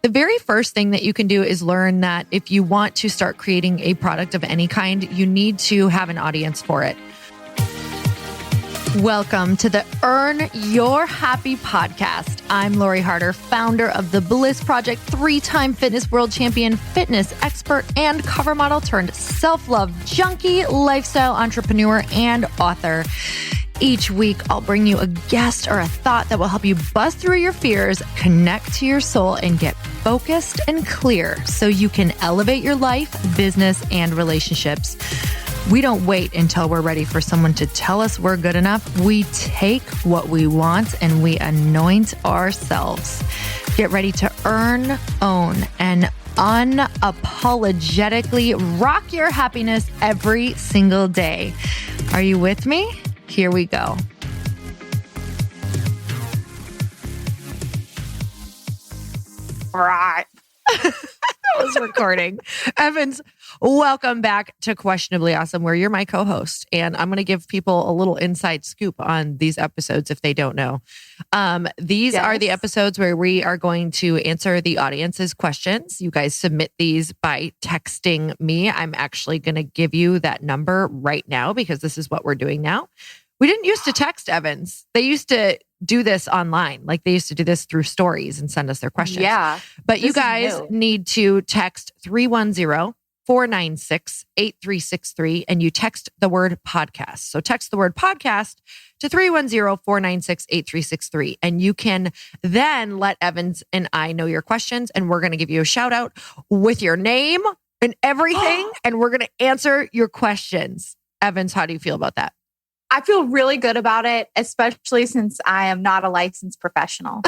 The very first thing that you can do is learn that if you want to start creating a product of any kind, you need to have an audience for it. Welcome to the Earn Your Happy podcast. I'm Lori Harder, founder of The Bliss Project, 3-time fitness world champion, fitness expert, and cover model turned self-love junkie, lifestyle entrepreneur, and author. Each week, I'll bring you a guest or a thought that will help you bust through your fears, connect to your soul, and get focused and clear so you can elevate your life, business, and relationships. We don't wait until we're ready for someone to tell us we're good enough. We take what we want and we anoint ourselves. Get ready to earn, own, and unapologetically rock your happiness every single day. Are you with me? Here we go. Right. That was recording. Evans, welcome back to Questionably Awesome, where you're my co-host. And I'm going to give people a little inside scoop on these episodes if they don't know. These are the episodes where we are going to answer the audience's questions. You guys submit these by texting me. I'm actually going to give you that number right now because this is what we're doing now. We didn't used to text, Evans. They used to do this online. Like they used to do this through stories and send us their questions. Yeah. But you guys need to text 310-496-8363 and you text the word podcast. So text the word podcast to 310-496-8363 and you can then let Evans and I know your questions and we're going to give you a shout out with your name and everything and we're going to answer your questions. Evans, how do you feel about that? I feel really good about it, especially since I am not a licensed professional.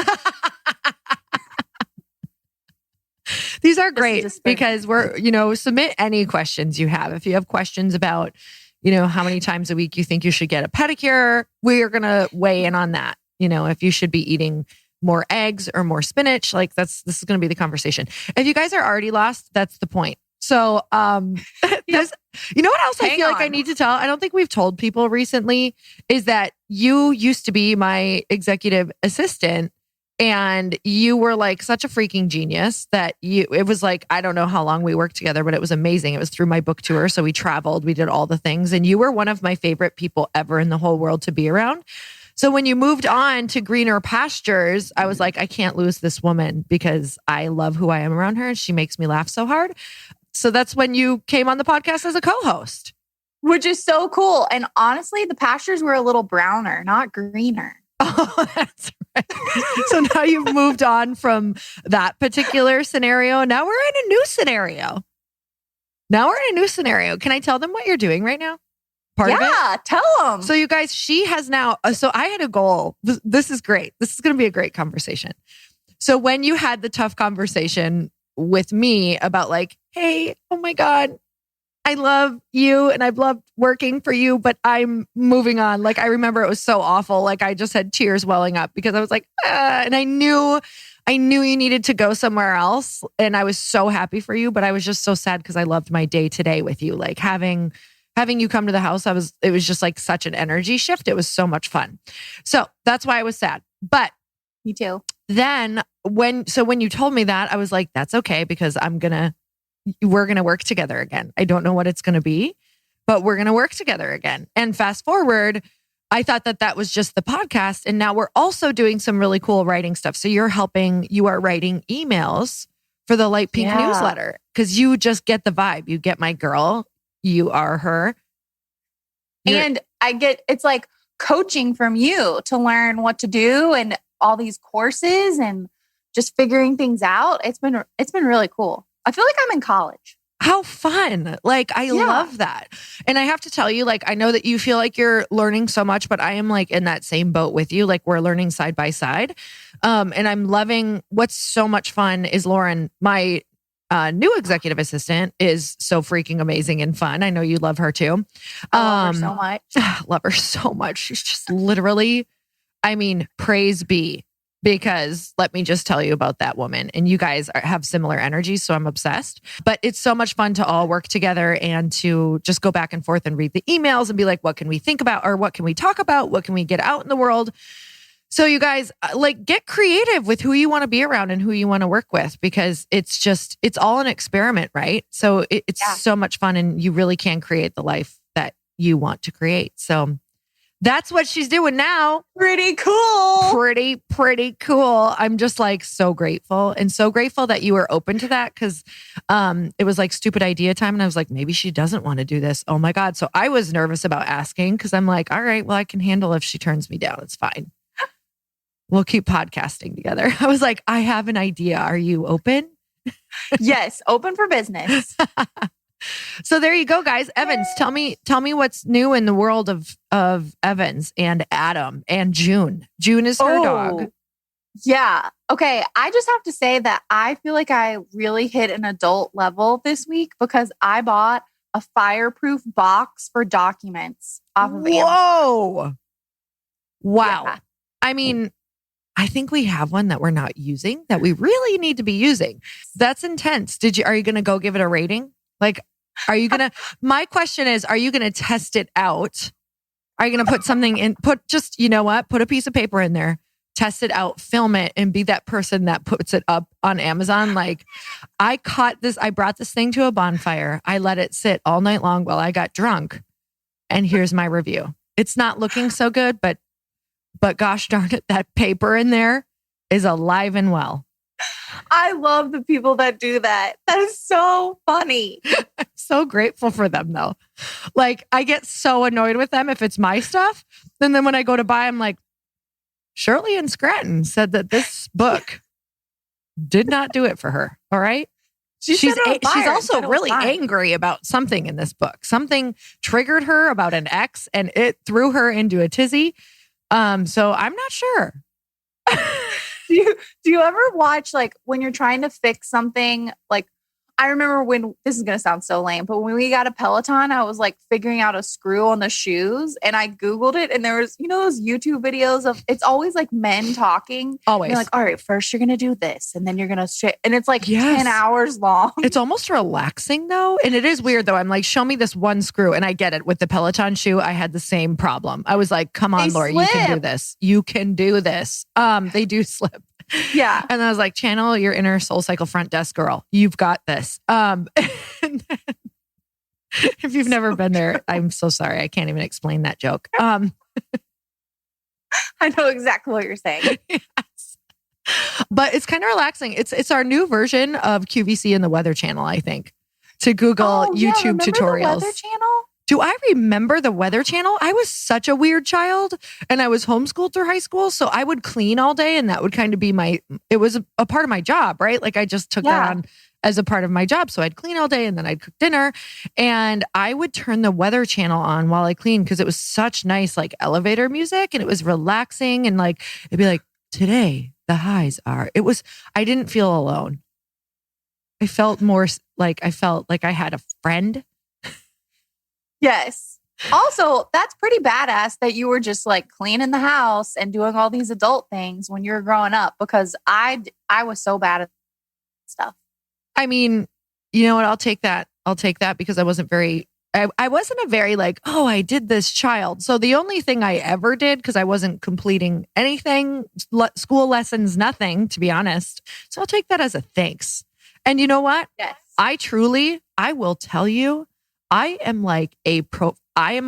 These are great because we're, submit any questions you have. If you have questions about, how many times a week you think you should get a pedicure, we are going to weigh in on that. If you should be eating more eggs or more spinach, this is going to be the conversation. If you guys are already lost, that's the point. So, this, you know what else I feel like I need to tell? I don't think we've told people recently is that you used to be my executive assistant and you were like such a freaking genius that it was like, I don't know how long we worked together, but it was amazing. It was through my book tour. So we traveled, we did all the things and you were one of my favorite people ever in the whole world to be around. So when you moved on to greener pastures, I was like, I can't lose this woman because I love who I am around her and she makes me laugh so hard. So that's when you came on the podcast as a co-host. Which is so cool. And honestly, the pastures were a little browner, not greener. Oh, that's right. So now you've moved on from that particular scenario. Now we're in a new scenario. Can I tell them what you're doing right now? Yeah, tell them. So you guys, she has now, so I had a goal. This is great. This is going to be a great conversation. So when you had the tough conversation with me about like, hey, oh my God, I love you and I've loved working for you, but I'm moving on. Like, I remember it was so awful. Like I just had tears welling up because I was like, and I knew you needed to go somewhere else. And I was so happy for you, but I was just so sad because I loved my day today with you. Like having you come to the house, it was just like such an energy shift. It was so much fun. So that's why I was sad. But me too. Then when you told me that, I was like, that's okay because we're going to work together again. I don't know what it's going to be, but we're going to work together again. And fast forward, I thought that was just the podcast. And now we're also doing some really cool writing stuff. So you are writing emails for the Light Pink newsletter because you just get the vibe. You get my girl. You are her. It's like coaching from you to learn what to do and all these courses and just figuring things out. It's been really cool. I feel like I'm in college. How fun. Like, I love that. And I have to tell you, like, I know that you feel like you're learning so much, but I am like in that same boat with you. Like we're learning side by side. And I'm loving what's so much fun is Lauren, my new executive assistant is so freaking amazing and fun. I know you love her too. I love her so much. Love her so much. She's just literally, praise be. Because let me just tell you about that woman. And you guys have similar energies, so I'm obsessed. But it's so much fun to all work together and to just go back and forth and read the emails and be like, what can we think about? Or what can we talk about? What can we get out in the world? So you guys, like, get creative with who you want to be around and who you want to work with, because it's all an experiment, right? So it's so much fun, and you really can create the life that you want to create. So that's what she's doing now. Pretty cool. Pretty cool. I'm just like so grateful that you were open to that, because it was like stupid idea time. And I was like, maybe she doesn't want to do this. Oh my God. So I was nervous about asking, because I'm like, all right, well, I can handle if she turns me down. It's fine. We'll keep podcasting together. I was like, I have an idea. Are you open? Yes, open for business. So there you go, guys. Evans, tell me what's new in the world of Evans and Adam and June. June is her dog. Yeah. Okay. I just have to say that I feel like I really hit an adult level this week, because I bought a fireproof box for documents off of Amazon. Whoa. Wow. Yeah. I mean, I think we have one that we're not using that we really need to be using. That's intense. Are you going to go give it a rating? Like, are you going to, my question is, are you going to test it out? Are you going to put something in, put a piece of paper in there, test it out, film it, and be that person that puts it up on Amazon? Like, I brought this thing to a bonfire. I let it sit all night long while I got drunk. And here's my review. It's not looking so good, but gosh darn it, that paper in there is alive and well. I love the people that do that. That is so funny. I'm so grateful for them, though. Like, I get so annoyed with them if it's my stuff. And then when I go to buy, I'm like, Shirley in Scranton said that this book did not do it for her. All right. She's also really angry about something in this book. Something triggered her about an ex, and it threw her into a tizzy. So I'm not sure. Do you ever watch, like, when you're trying to fix something? Like, I remember when, this is going to sound so lame, but when we got a Peloton, I was like figuring out a screw on the shoes, and I Googled it, and there was, those YouTube videos of, it's always like men talking. Always. You're like, all right, first you're going to do this, and then you're going to, and it's like 10 hours long. It's almost relaxing though. And it is weird though. I'm like, show me this one screw. And I get it. With the Peloton shoe, I had the same problem. I was like, come on, Lori, you can do this. You can do this. They do slip. Yeah. And I was like, channel your inner Soul Cycle front desk girl. You've got this. And then, if you've never been there, I'm so sorry. I can't even explain that joke. I know exactly what you're saying. Yes. But it's kind of relaxing. It's our new version of QVC in the Weather Channel, I think, to Google YouTube tutorials. The Weather Channel? Do I remember the Weather Channel? I was such a weird child, and I was homeschooled through high school. So I would clean all day, and that would kind of be it was a part of my job, right? Like, I just took that on as a part of my job. So I'd clean all day, and then I'd cook dinner, and I would turn the Weather Channel on while I cleaned, because it was such nice, like, elevator music, and it was relaxing. And like, it'd be like, today the highs are, I didn't feel alone. I felt like I had a friend. Yes. Also, that's pretty badass that you were just like cleaning the house and doing all these adult things when you were growing up, because I was so bad at stuff. I mean, you know what? I'll take that. Because I wasn't a very like, oh, I did this child. So the only thing I ever did, because I wasn't completing anything, school lessons, nothing, to be honest. So I'll take that as a thanks. And you know what? Yes. I will tell you, I am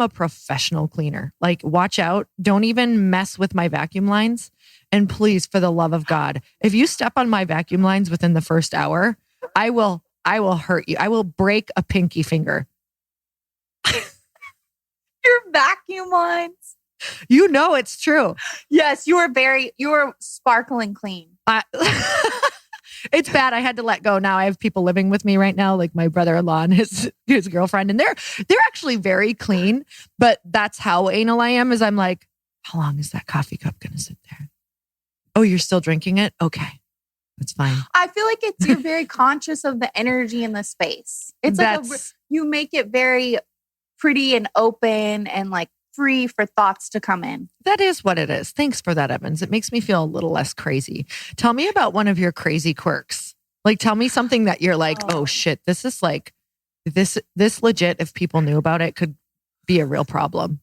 a professional cleaner. Like, watch out. Don't even mess with my vacuum lines. And please, for the love of God, if you step on my vacuum lines within the first hour, I will hurt you. I will break a pinky finger. Your vacuum lines. You know it's true. Yes, you were sparkling clean. It's bad. I had to let go. Now I have people living with me right now, like my brother-in-law and his girlfriend, and they're actually very clean. But that's how anal I am. Is I'm like, how long is that coffee cup going to sit there? Oh, you're still drinking it? Okay, that's fine. I feel like you're very conscious of the energy in the space. It's like you make it very pretty and open and like free for thoughts to come in. That is what it is. Thanks for that, Evans. It makes me feel a little less crazy. Tell me about one of your crazy quirks. Like, tell me something that you're like, oh shit, this is like, this legit, if people knew about it, could be a real problem.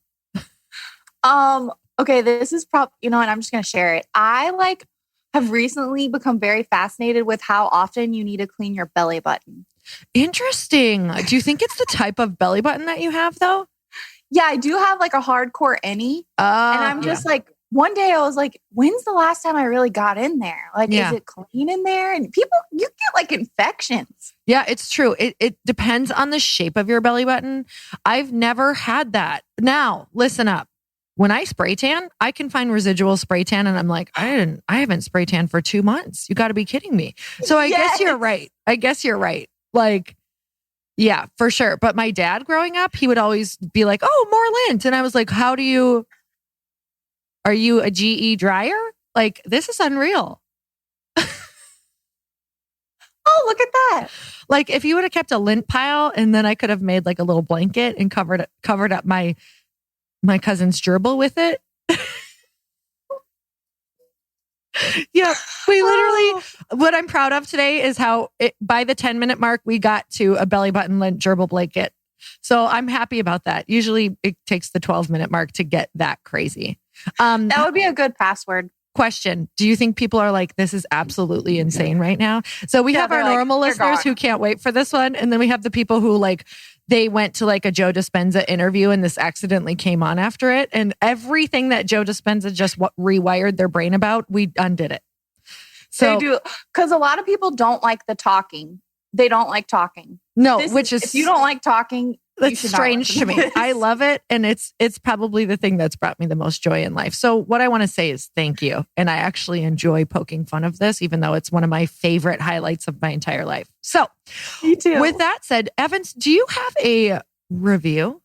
Okay, this is you know what? I'm just going to share it. I have recently become very fascinated with how often you need to clean your belly button. Interesting. Do you think it's the type of belly button that you have though? Yeah, I do have like a hardcore any. And I'm just like, one day I was like, when's the last time I really got in there? Like, is it clean in there? And you get like infections. Yeah, it's true. It depends on the shape of your belly button. I've never had that. Now, listen up. When I spray tan, I can find residual spray tan and I'm like, I haven't spray tan for 2 months. You got to be kidding me. So I guess you're right. Like, yeah, for sure. But my dad growing up, he would always be like, oh, more lint. And I was like, are you a GE dryer? Like, this is unreal. Oh, look at that. Like if you would have kept a lint pile and then I could have made like a little blanket and covered up my cousin's gerbil with it. Yeah, we literally, what I'm proud of today is how by the 10-minute mark, we got to a belly button lint gerbil blanket. So I'm happy about that. Usually it takes the 12-minute mark to get that crazy. That would be a good password. Question. Do you think people are like, this is absolutely insane right now? So we have our normal listeners who can't wait for this one. And then we have the people who like, they went to like a Joe Dispenza interview and this accidentally came on after it. And everything that Joe Dispenza just rewired their brain about, we undid it. So they do. Because a lot of people don't like the talking. They don't like talking. No, if you don't like talking, that's strange to me. I love it. And it's probably the thing that's brought me the most joy in life. So what I want to say is thank you. And I actually enjoy poking fun of this, even though it's one of my favorite highlights of my entire life. So me too. With that said, Evans, do you have a review?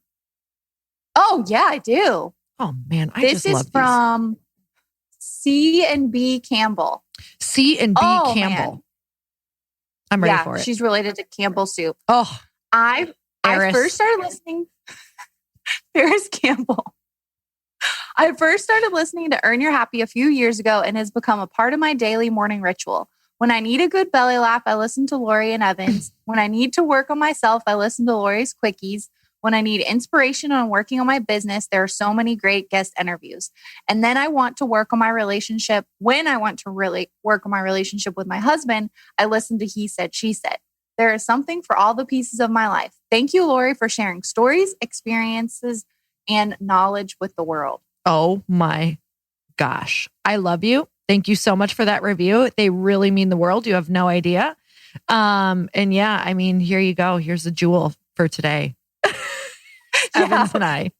Oh yeah, I do. Oh man, this is from C and B Campbell. C and B Campbell. Man. I'm ready for it. She's related to Campbell soup. Oh, I first started listening. Ferris Campbell. I first started listening to Earn Your Happy a few years ago and has become a part of my daily morning ritual. When I need a good belly laugh, I listen to Lori and Evans. When I need to work on myself, I listen to Lori's Quickies. When I need inspiration on working on my business, there are so many great guest interviews. And then I want to work on my relationship. When I want to really work on my relationship with my husband, I listen to He Said, She Said. There is something for all the pieces of my life. Thank you, Lori, for sharing stories, experiences, and knowledge with the world. Oh my gosh. I love you. Thank you so much for that review. They really mean the world. You have no idea. And yeah, I mean, here you go. Here's a jewel for today. Evans and I.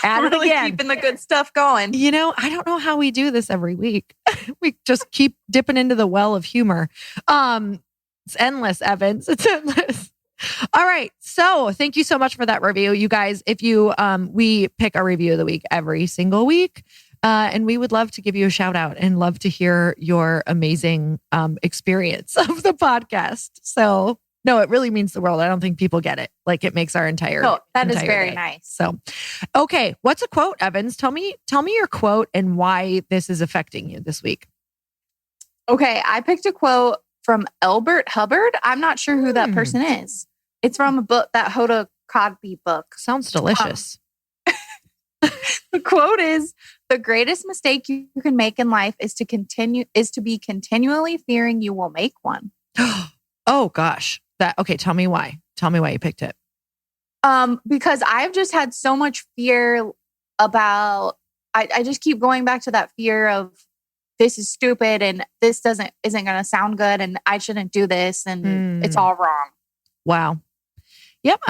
Really keeping the good stuff going. You know, I don't know how we do this every week. We just keep dipping into the well of humor. It's endless, Evans. It's endless. All right. So thank you so much for that review. You guys, if you, we pick a review of the week every single week. And we would love to give you a shout out and love to hear your amazing experience of the podcast. So no, it really means the world. I don't think people get it. Like it makes our entire that is very day. Nice. So, okay. What's a quote, Evans? Tell me your quote and why this is affecting you this week. Okay. I picked a quote from Elbert Hubbard. I'm not sure who that person is. It's from a book, that Hoda Kotb book. Sounds delicious. The quote is, the greatest mistake you can make in life is to be continually fearing you will make one. Oh gosh. Okay. Tell me why you picked it. Because I've just had so much fear about, I just keep going back to that fear of this is stupid and this isn't going to sound good and I shouldn't do this and it's all wrong. Wow. Yep.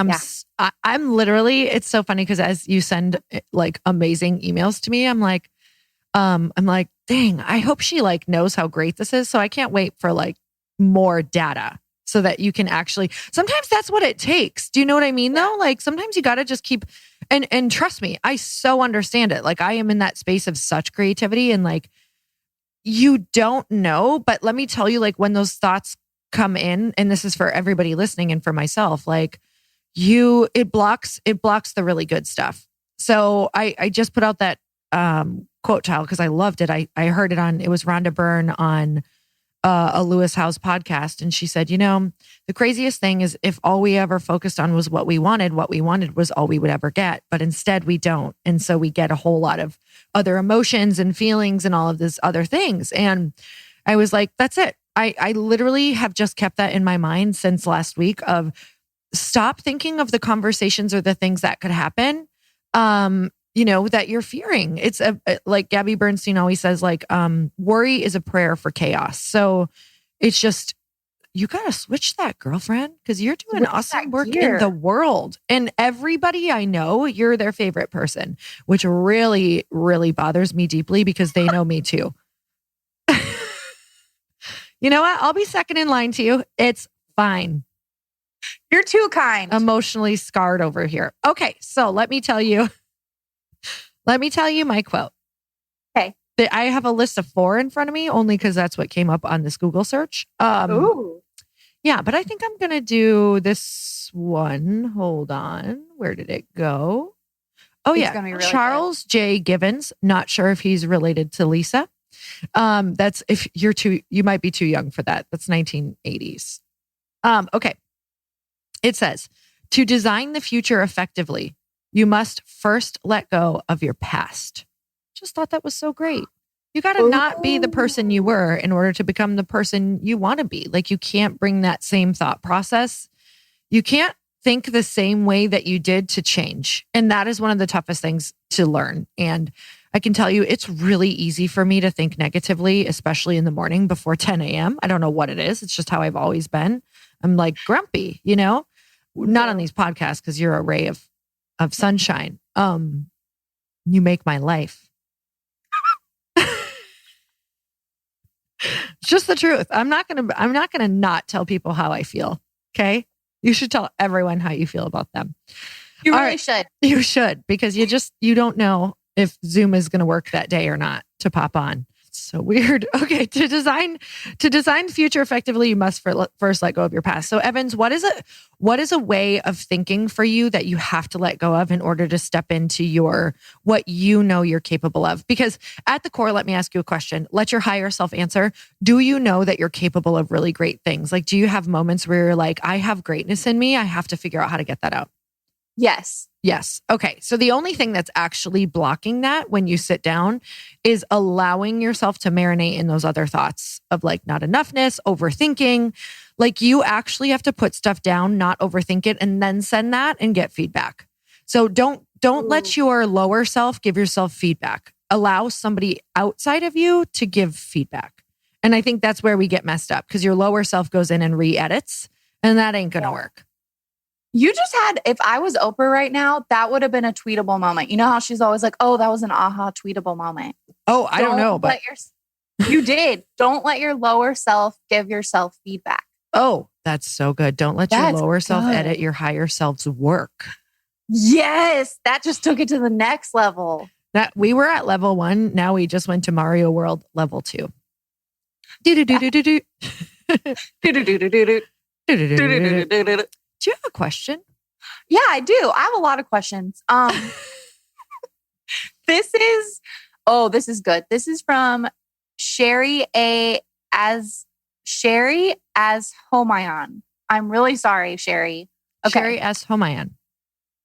I'm literally, it's so funny because as you send like amazing emails to me, I'm like, dang, I hope she like knows how great this is. So I can't wait for like more data so that you can actually, sometimes that's what it takes. Do you know what I mean though? Like sometimes you got to just keep, and trust me, I so understand it. Like I am in that space of such creativity and like, you don't know, but let me tell you, like when those thoughts come in, and this is for everybody listening and for myself, like it blocks the really good stuff. So I just put out that quote tile because I loved it. I heard it was Rhonda Byrne on a Lewis House podcast, and she said, the craziest thing is if all we ever focused on was what we wanted was all we would ever get. But instead we don't. And so we get a whole lot of other emotions and feelings and all of these other things. And I was like, that's it. I literally have just kept that in my mind since last week of stop thinking of the conversations or the things that could happen, that you're fearing. It's like Gabby Bernstein always says, like, worry is a prayer for chaos. So it's just, you got to switch that, girlfriend, because you're doing awesome work in the world. And everybody I know, you're their favorite person, which really, really bothers me deeply because they know me too. You know what? I'll be second in line to you. It's fine. You're too kind. Emotionally scarred over here. Okay, so let me tell you my quote. Okay. I have a list of 4 in front of me only because that's what came up on this Google search. Ooh. Yeah, but I think I'm going to do this one. Hold on. Where did it go? Oh, yeah. Really Charles J. Givens. Not sure if he's related to Lisa. That's if you might be too young for that. That's 1980s. Okay. It says, to design the future effectively, you must first let go of your past. Just thought that was so great. You got to not be the person you were in order to become the person you want to be. Like, you can't bring that same thought process. You can't think the same way that you did to change. And that is one of the toughest things to learn. And I can tell you, it's really easy for me to think negatively, especially in the morning before 10 a.m. I don't know what it is. It's just how I've always been. I'm like grumpy, not on these podcasts because you're a ray of sunshine. You make my life. It's just the truth. I'm not gonna not tell people how I feel. Okay. You should tell everyone how you feel about them. You really should. You should, because you don't know if Zoom is going to work that day or not to pop on. It's so weird. Okay. To design the future effectively, you must first let go of your past. So Evans, what is a way of thinking for you that you have to let go of in order to step into what you're capable of? Because at the core, let me ask you a question. Let your higher self answer. Do you know that you're capable of really great things? Like, do you have moments where you're like, I have greatness in me. I have to figure out how to get that out. Yes. Yes. Okay. So the only thing that's actually blocking that when you sit down is allowing yourself to marinate in those other thoughts of like not enoughness, overthinking. Like, you actually have to put stuff down, not overthink it, and then send that and get feedback. So don't let your lower self give yourself feedback. Allow somebody outside of you to give feedback. And I think that's where we get messed up, because your lower self goes in and re-edits, and that ain't going to work. You just if I was Oprah right now, that would have been a tweetable moment. You know how she's always like, oh, that was an aha tweetable moment. Oh, I don't know, but you did. Don't let your lower self give yourself feedback. Oh, that's so good. Don't let your lower self edit your higher self's work. Yes. That just took it to the next level. That we were at level 1. Now we just went to Mario World level 2. Do you have a question? Yeah, I do. I have a lot of questions. This is good. This is from Sherry as Homayan. I'm really sorry, Sherry. Okay. Sherry S. Homayan.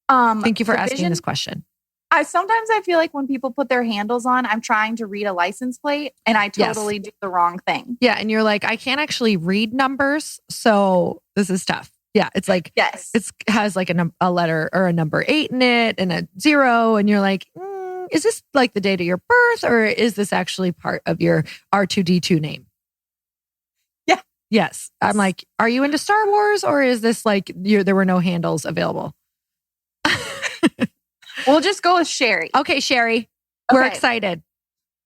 Thank you for asking this question. Sometimes I feel like when people put their handles on, I'm trying to read a license plate and I totally do the wrong thing. Yeah. And you're like, I can't actually read numbers. So this is tough. Yeah. It's like, yes, it has like a letter or a number 8 in it and a 0. And you're like, is this like the date of your birth, or is this actually part of your R2D2 name? Yeah. Yes. I'm like, are you into Star Wars, or is this like there were no handles available? We'll just go with Sherry. Okay, Sherry. We're excited.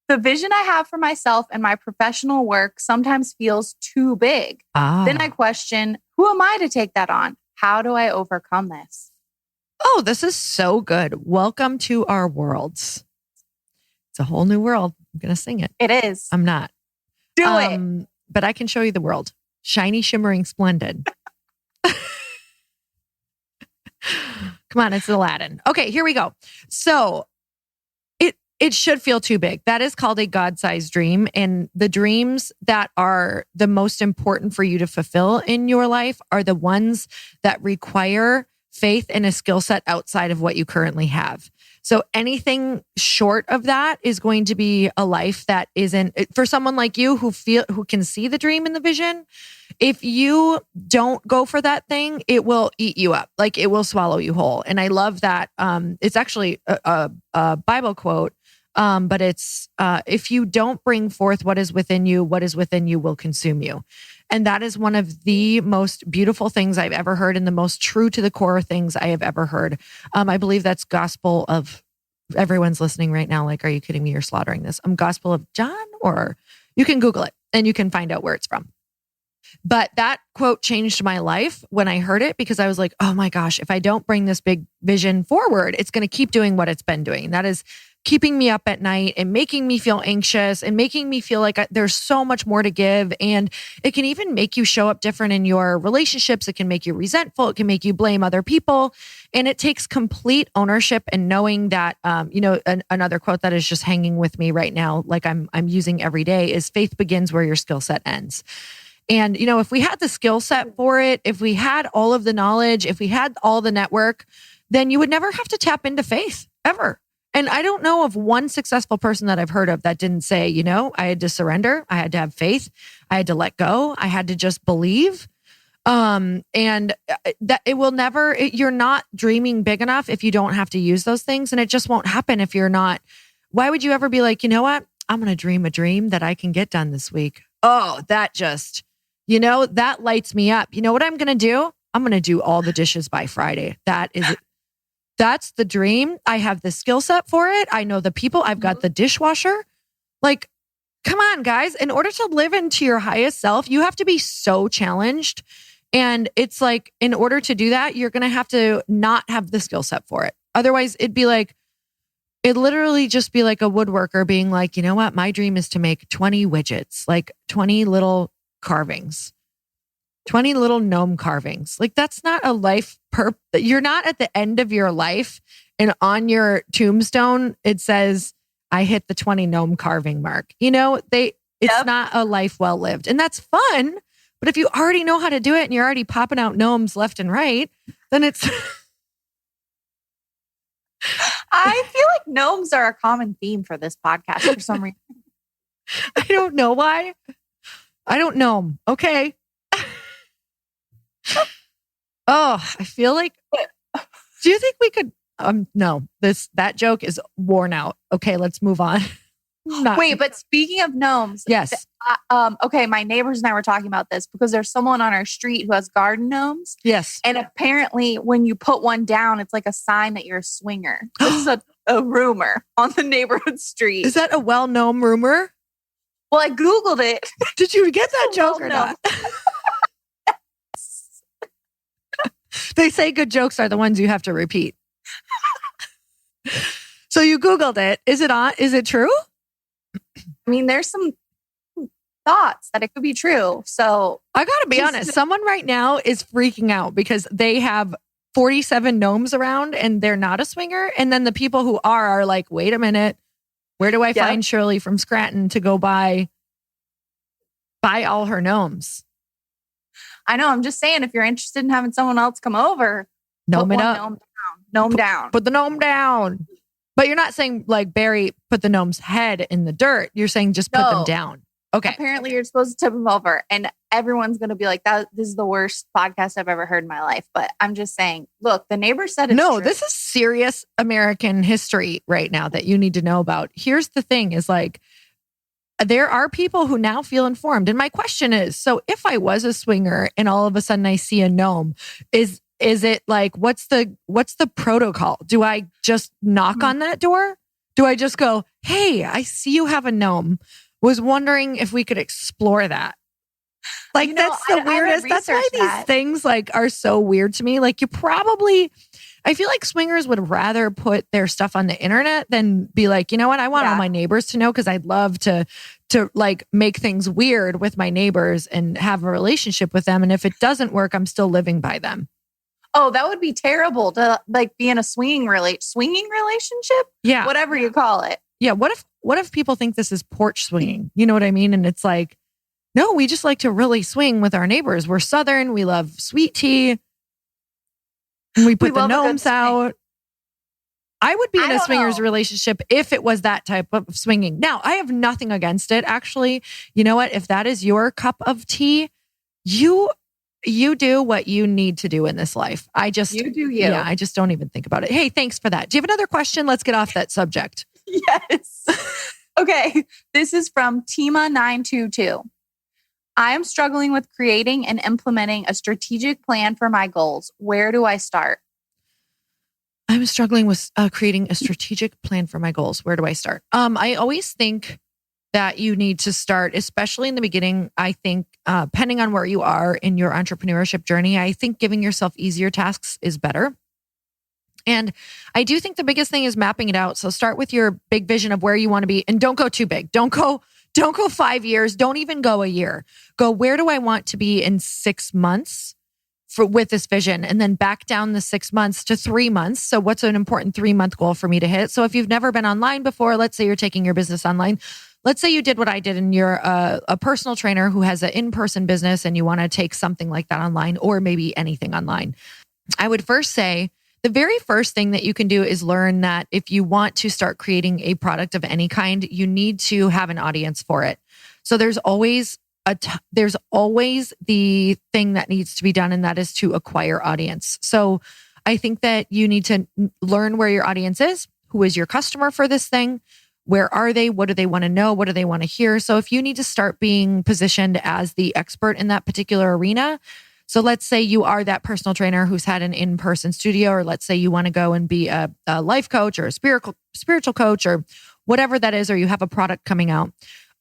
The vision I have for myself and my professional work sometimes feels too big. Then I question, who am I to take that on? How do I overcome this? Oh, this is so good. Welcome to our worlds. It's a whole new world. I'm going to sing it. It is. I'm not. Do it. But I can show you the world. Shiny, shimmering, splendid. Come on, it's Aladdin. Okay, here we go. So It should feel too big. That is called a God-sized dream. And the dreams that are the most important for you to fulfill in your life are the ones that require faith and a skill set outside of what you currently have. So anything short of that is going to be a life that isn't, for someone like you who can see the dream and the vision. If you don't go for that thing, it will eat you up. Like it will swallow you whole. And I love that. It's actually a Bible quote. But it's, if you don't bring forth what is within you will consume you. And that is one of the most beautiful things I've ever heard and the most true to the core things I have ever heard. I believe that's gospel of, everyone's listening right now. Like, are you kidding me? You're slaughtering this. Gospel of John, or you can Google it and you can find out where it's from. But that quote changed my life when I heard it, because I was like, oh my gosh, if I don't bring this big vision forward, it's going to keep doing what it's been doing. That is keeping me up at night and making me feel anxious and making me feel like there's so much more to give. And it can even make you show up different in your relationships. It can make you resentful. It can make you blame other people. And it takes complete ownership and knowing that, another quote that is just hanging with me right now, like I'm using every day, is faith begins where your skill set ends. And, if we had the skill set for it, if we had all of the knowledge, if we had all the network, then you would never have to tap into faith ever. And I don't know of one successful person that I've heard of that didn't say, I had to surrender. I had to have faith. I had to let go. I had to just believe. And that it will never, you're not dreaming big enough if you don't have to use those things. And it just won't happen if you're not. Why would you ever be like, you know what? I'm going to dream a dream that I can get done this week. Oh, that just, that lights me up. You know what I'm going to do? I'm going to do all the dishes by Friday. That's the dream. I have the skill set for it. I know the people. I've got the dishwasher. Like, come on, guys. In order to live into your highest self, you have to be so challenged. And it's like, in order to do that, you're going to have to not have the skill set for it. Otherwise, it'd literally just be like a woodworker being like, you know what? My dream is to make 20 widgets, like 20 little carvings. 20 little gnome carvings. Like, that's not a life you're not at the end of your life and on your tombstone it says, I hit the 20 gnome carving mark. It's not a life well lived. And that's fun. But if you already know how to do it and you're already popping out gnomes left and right, then it's I feel like gnomes are a common theme for this podcast for some reason. I don't know why. I don't know. Okay. Oh, I feel like, do you think we could, no, that joke is worn out. Okay, let's move on. Wait, but speaking of gnomes. Yes. Okay, my neighbors and I were talking about this because there's someone on our street who has garden gnomes. Yes. And apparently when you put one down, it's like a sign that you're a swinger. This is a rumor on the neighborhood street. Is that a well-known rumor? Well, I Googled it. Did you get that joke or not? They say good jokes are the ones you have to repeat. So you Googled it. Is it true? I mean, there's some thoughts that it could be true. So I got to be honest. Someone right now is freaking out because they have 47 gnomes around and they're not a swinger. And then the people who are like, wait a minute, where do I find Shirley from Scranton to go buy all her gnomes? I know. I'm just saying, if you're interested in having someone else come over, gnome it up. Gnome down. Put the gnome down. But you're not saying like bury, put the gnome's head in the dirt. You're saying just put them down. Okay. Apparently you're supposed to tip them over and everyone's going to be like, this is the worst podcast I've ever heard in my life. But I'm just saying, look, the neighbor said it's true. This is serious American history right now that you need to know about. Here's the thing is like, there are people who now feel informed. And my question is, so if I was a swinger and all of a sudden I see a gnome, is it like, what's the protocol? Do I just knock on that door? Do I just go, hey, I see you have a gnome. Was wondering if we could explore that. Like, that's the weirdest. That's why these things like are so weird to me. Like I feel like swingers would rather put their stuff on the internet than be like, you know what? I want all my neighbors to know because I'd love to like make things weird with my neighbors and have a relationship with them. And if it doesn't work, I'm still living by them. Oh, that would be terrible to like be in a swinging relationship. Yeah. Whatever you call it. Yeah. What if people think this is porch swinging? You know what I mean? And it's like, no, we just like to really swing with our neighbors. We're Southern. We love sweet tea. And we put the gnomes out. I would be in a swingers relationship if it was that type of swinging. Now, I have nothing against it, actually. You know what? If that is your cup of tea, you do what you need to do in this life. You do you. Yeah, I just don't even think about it. Hey, thanks for that. Do you have another question? Let's get off that subject. Yes. Okay. This is from Tima922. I am struggling with creating and implementing a strategic plan for my goals. Where do I start? I'm struggling with creating a strategic plan for my goals. Where do I start? I always think that you need to start, especially in the beginning. I think, depending on where you are in your entrepreneurship journey, I think giving yourself easier tasks is better. And I do think the biggest thing is mapping it out. So start with your big vision of where you want to be, and don't go too big. Don't go 5 years. Don't even go a year. Go, where do I want to be in 6 months with this vision? And then back down the 6 months to 3 months. So what's an important 3-month goal for me to hit? So if you've never been online before, let's say you're taking your business online. Let's say you did what I did and you're a personal trainer who has an in-person business and you want to take something like that online, or maybe anything online. I would first say the very first thing that you can do is learn that if you want to start creating a product of any kind, you need to have an audience for it. So there's always the thing that needs to be done, and that is to acquire audience. So I think that you need to learn where your audience is. Who is your customer for this thing? Where are they? What do they want to know? What do they want to hear? So if you need to start being positioned as the expert in that particular arena, so let's say you are that personal trainer who's had an in-person studio, or let's say you want to go and be a life coach or a spiritual coach or whatever that is, or you have a product coming out.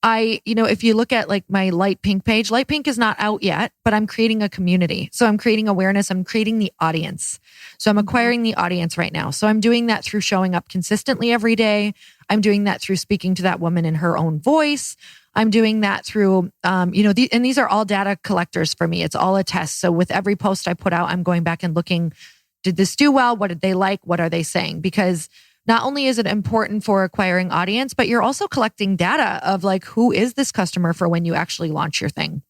If you look at like my Light Pink page, Light Pink is not out yet, but I'm creating a community. So I'm creating awareness. I'm creating the audience. So I'm acquiring the audience right now. So I'm doing that through showing up consistently every day. I'm doing that through speaking to that woman in her own voice. I'm doing that through, and these are all data collectors for me. It's all a test. So with every post I put out, I'm going back and looking, did this do well? What did they like? What are they saying? Because not only is it important for acquiring audience, but you're also collecting data of like, who is this customer for when you actually launch your thing?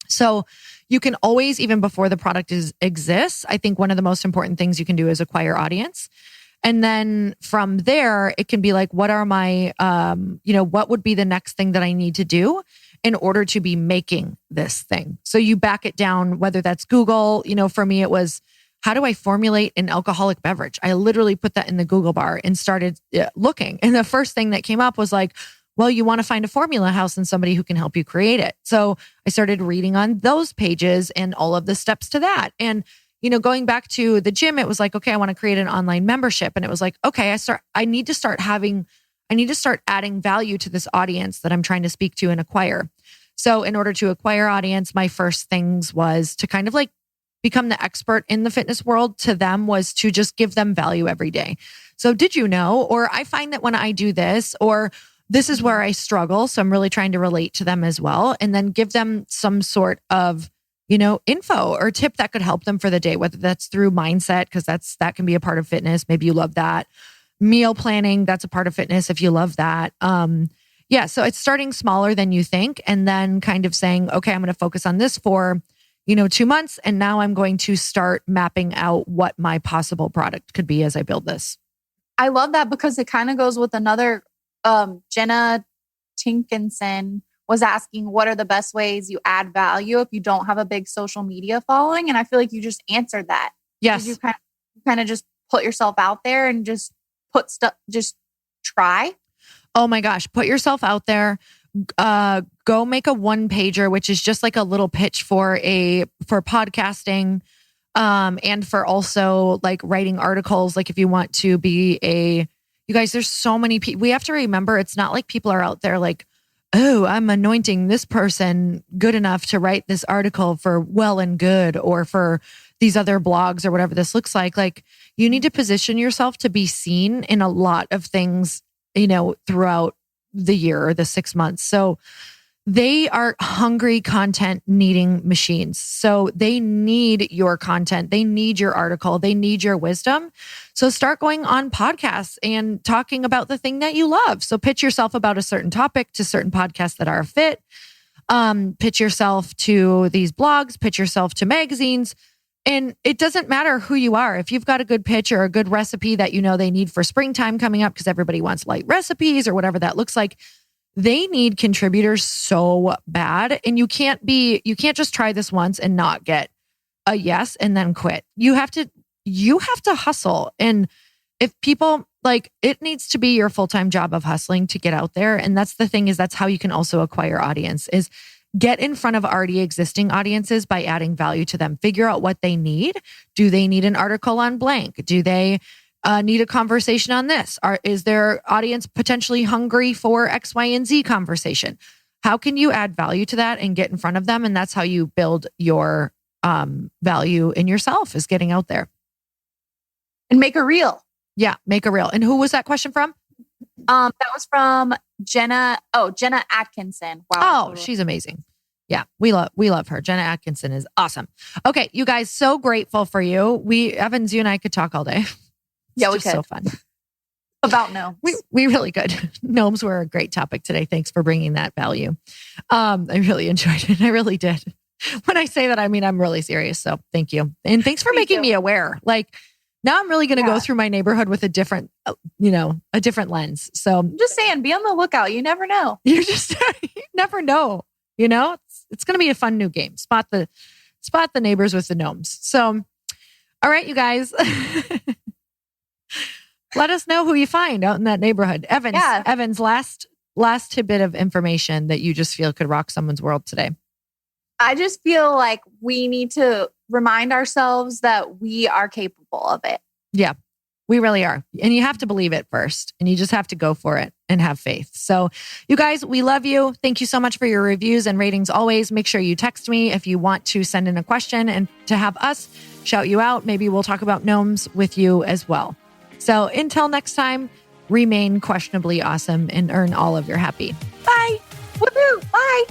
So you can always, even before the product exists, I think one of the most important things you can do is acquire audience. And then from there, it can be like, what are my, what would be the next thing that I need to do in order to be making this thing? So you back it down, whether that's Google, for me, it was, how do I formulate an alcoholic beverage? I literally put that in the Google bar and started looking. And the first thing that came up was like, well, you want to find a formula house and somebody who can help you create it. So I started reading on those pages and all of the steps to that. And, going back to the gym, it was like, okay, I want to create an online membership. And it was like, okay, I need to start adding value to this audience that I'm trying to speak to and acquire. So in order to acquire audience, my first things was to kind of like become the expert in the fitness world. To them was to just give them value every day. So did you know, or I find that when I do this, or this is where I struggle. So I'm really trying to relate to them as well. And then give them some sort of, info or tip that could help them for the day, whether that's through mindset, because that can be a part of fitness. Maybe you love that. Meal planning, that's a part of fitness if you love that. So it's starting smaller than you think. And then kind of saying, okay, I'm going to focus on this for 2 months. And now I'm going to start mapping out what my possible product could be as I build this. I love that because it kind of goes with another, Jenna Tinkinson was asking, what are the best ways you add value if you don't have a big social media following? And I feel like you just answered that. Yes. You kind of just put yourself out there and just just try. Oh my gosh. Put yourself out there. Go make a 1-pager, which is just like a little pitch for podcasting, and for also like writing articles. Like if you want to be you guys, there's so many people. We have to remember, it's not like people are out there like, oh, I'm anointing this person good enough to write this article for Well and Good or for these other blogs or whatever this looks like. Like you need to position yourself to be seen in a lot of things, throughout the year or the 6 months. So They are hungry content needing machines. So they need your content. They need your article. They need your wisdom. So start going on podcasts and talking about the thing that you love. So pitch yourself about a certain topic to certain podcasts that are a fit. Pitch yourself to these blogs, pitch yourself to magazines. And it doesn't matter who you are. If you've got a good pitch or a good recipe that you know they need for springtime coming up because everybody wants light recipes or whatever that looks like, they need contributors so bad. And you can't just try this once and not get a yes and then quit. You have to hustle. And if people it needs to be your full-time job of hustling to get out there. And that's the thing is that's how you can also acquire audience is get in front of already existing audiences by adding value to them. Figure out what they need. Do they need an article on blank? Do they need a conversation on this? Is their audience potentially hungry for X, Y, and Z conversation? How can you add value to that and get in front of them? And that's how you build your value in yourself is getting out there. And make a reel. Yeah, make a reel. And who was that question from? That was from Jenna Atkinson. Wow. Oh, she's amazing. Yeah, we love her. Jenna Atkinson is awesome. Okay, you guys, so grateful for you. Evans, you and I could talk all day. Yeah, we could. So fun. About gnomes. We really could. Gnomes were a great topic today. Thanks for bringing that value. I really enjoyed it. I really did. When I say that, I mean, I'm really serious. So thank you. And thanks for making me aware. Now I'm really going to go through my neighborhood with a different lens. So I'm just saying, be on the lookout. You never know. You never know. It's going to be a fun new game. Spot the neighbors with the gnomes. So, all right, you guys. Let us know who you find out in that neighborhood. Evans, last tidbit of information that you just feel could rock someone's world today. I just feel like we need to remind ourselves that we are capable of it. Yeah, we really are. And you have to believe it first. And you just have to go for it and have faith. So you guys, we love you. Thank you so much for your reviews and ratings always. Make sure you text me if you want to send in a question and to have us shout you out. Maybe we'll talk about gnomes with you as well. So until next time, remain questionably awesome and earn all of your happy. Bye. Woohoo. Bye.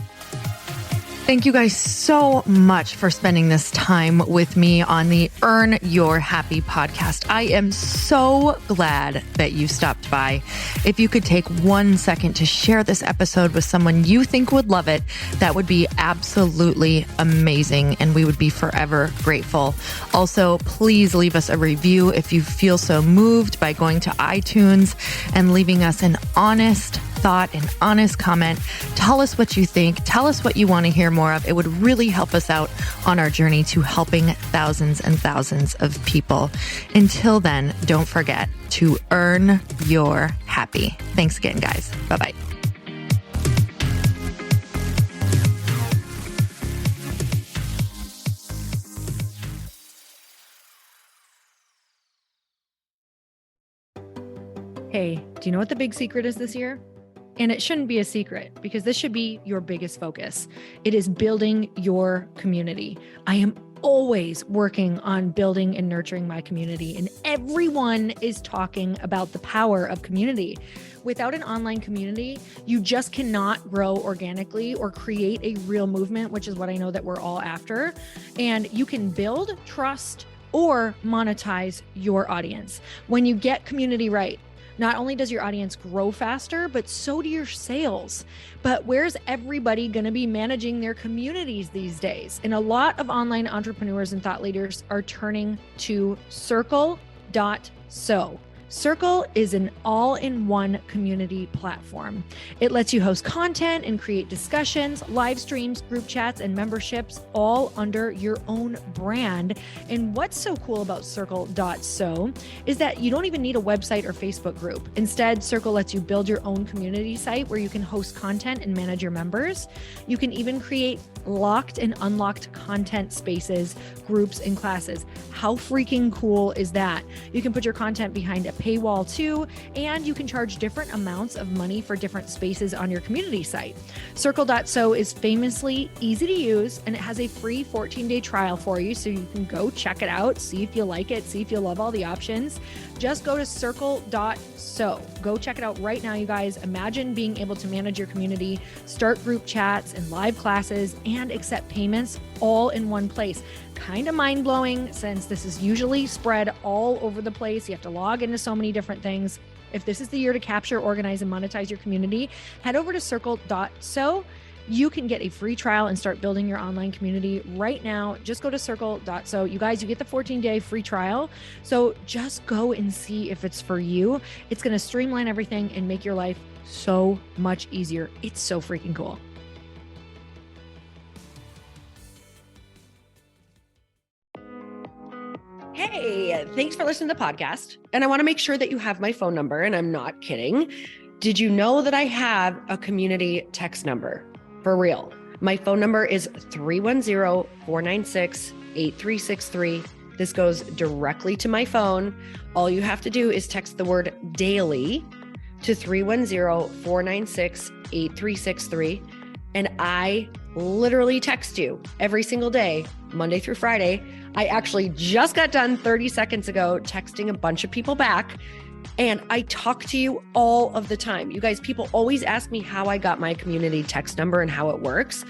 Thank you guys so much for spending this time with me on the Earn Your Happy podcast. I am so glad that you stopped by. If you could take 1 second to share this episode with someone you think would love it, that would be absolutely amazing, and we would be forever grateful. Also, please leave us a review if you feel so moved by going to iTunes and leaving us an honest thought, an honest comment. Tell us what you think. Tell us what you want to hear more of. It would really help us out on our journey to helping thousands and thousands of people. Until then, don't forget to earn your happy. Thanks again, guys. Bye-bye. Hey, do you know what the big secret is this year? And it shouldn't be a secret because this should be your biggest focus. It is building your community. I am always working on building and nurturing my community, and everyone is talking about the power of community. Without an online community, you just cannot grow organically or create a real movement, which is what I know that we're all after. And you can build trust or monetize your audience. When you get community right, not only does your audience grow faster, but so do your sales. But where's everybody going to be managing their communities these days? And a lot of online entrepreneurs and thought leaders are turning to Circle.so. Circle is an all-in-one community platform. It lets you host content and create discussions, live streams, group chats, and memberships all under your own brand. And what's so cool about Circle.so is that you don't even need a website or Facebook group. Instead, Circle lets you build your own community site where you can host content and manage your members. You can even create locked and unlocked content spaces, groups, and classes. How freaking cool is that? You can put your content behind a paywall too, and you can charge different amounts of money for different spaces on your community site. Circle.so is famously easy to use, and it has a free 14-day trial for you, so you can go check it out, see if you like it, see if you love all the options. Just go to circle.so. Go check it out right now, you guys. Imagine being able to manage your community, start group chats and live classes, and accept payments all in one place. Kind of mind-blowing, since this is usually spread all over the place. You have to log into so many different things. If this is the year to capture, organize, and monetize your community, head over to circle.so. You can get a free trial and start building your online community right now. Just go to circle.so. You guys, you get the 14-day free trial. So just go and see if it's for you. It's going to streamline everything and make your life so much easier. It's so freaking cool. Hey, thanks for listening to the podcast. And I want to make sure that you have my phone number, and I'm not kidding. Did you know that I have a community text number? For real. My phone number is 310-496-8363. This goes directly to my phone. All you have to do is text the word daily to 310-496-8363. And I literally text you every single day, Monday through Friday. I actually just got done 30 seconds ago texting a bunch of people back, and I talk to you all of the time. You guys, people always ask me how I got my community text number and how it works.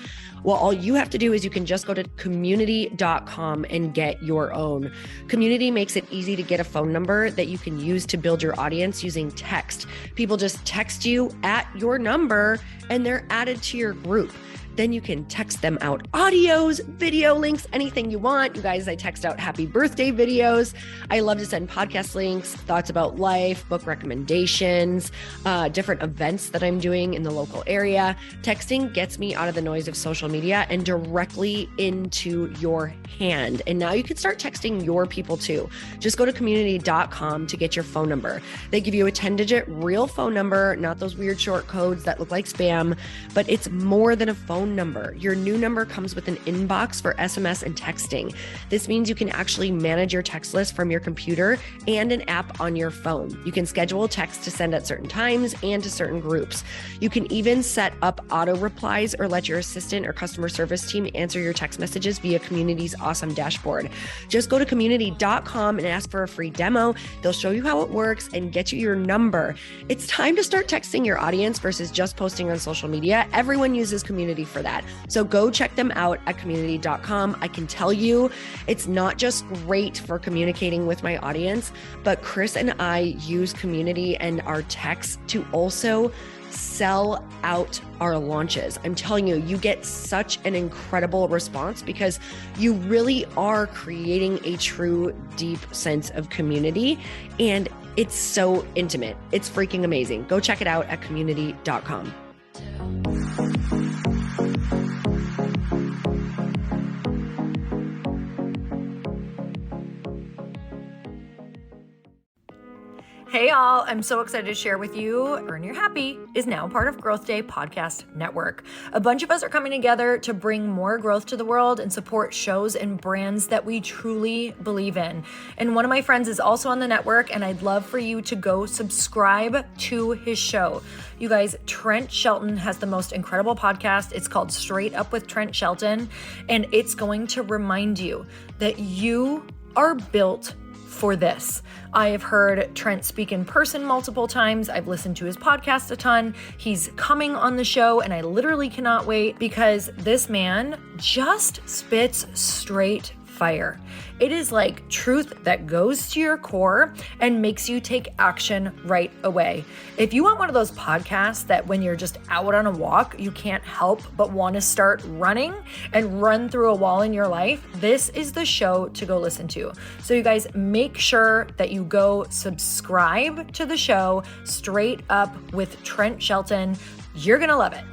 Well, all you have to do is you can just go to community.com and get your own. Community makes it easy to get a phone number that you can use to build your audience using text. People just text you at your number and they're added to your group. Then you can text them out audios, video links, anything you want. You guys, I text out happy birthday videos. I love to send podcast links, thoughts about life, book recommendations, different events that I'm doing in the local area. Texting gets me out of the noise of social media and directly into your hand. And now you can start texting your people too. Just go to community.com to get your phone number. They give you a 10-digit real phone number, not those weird short codes that look like spam, but it's more than a phone number. Your new number comes with an inbox for SMS and texting. This means you can actually manage your text list from your computer and an app on your phone. You can schedule text to send at certain times and to certain groups. You can even set up auto replies or let your assistant or customer service team answer your text messages via Community's awesome dashboard. Just go to community.com and ask for a free demo. They'll show you how it works and get you your number. It's time to start texting your audience versus just posting on social media. Everyone uses Community for that. So go check them out at community.com. I can tell you, it's not just great for communicating with my audience, but Chris and I use Community and our texts to also sell out our launches. I'm telling you, you get such an incredible response because you really are creating a true, deep sense of community. And it's so intimate. It's freaking amazing. Go check it out at community.com. Hey y'all, I'm so excited to share with you, Earn Your Happy is now part of Growth Day Podcast Network. A bunch of us are coming together to bring more growth to the world and support shows and brands that we truly believe in. And one of my friends is also on the network, and I'd love for you to go subscribe to his show. You guys, Trent Shelton has the most incredible podcast. It's called Straight Up with Trent Shelton, and it's going to remind you that you are built for this. I have heard Trent speak in person multiple times. I've listened to his podcast a ton. He's coming on the show, and I literally cannot wait because this man just spits straight fire. It is like truth that goes to your core and makes you take action right away. If you want one of those podcasts that when you're just out on a walk, you can't help but want to start running and run through a wall in your life, this is the show to go listen to. So you guys, make sure that you go subscribe to the show Straight Up with Trent Shelton. You're going to love it.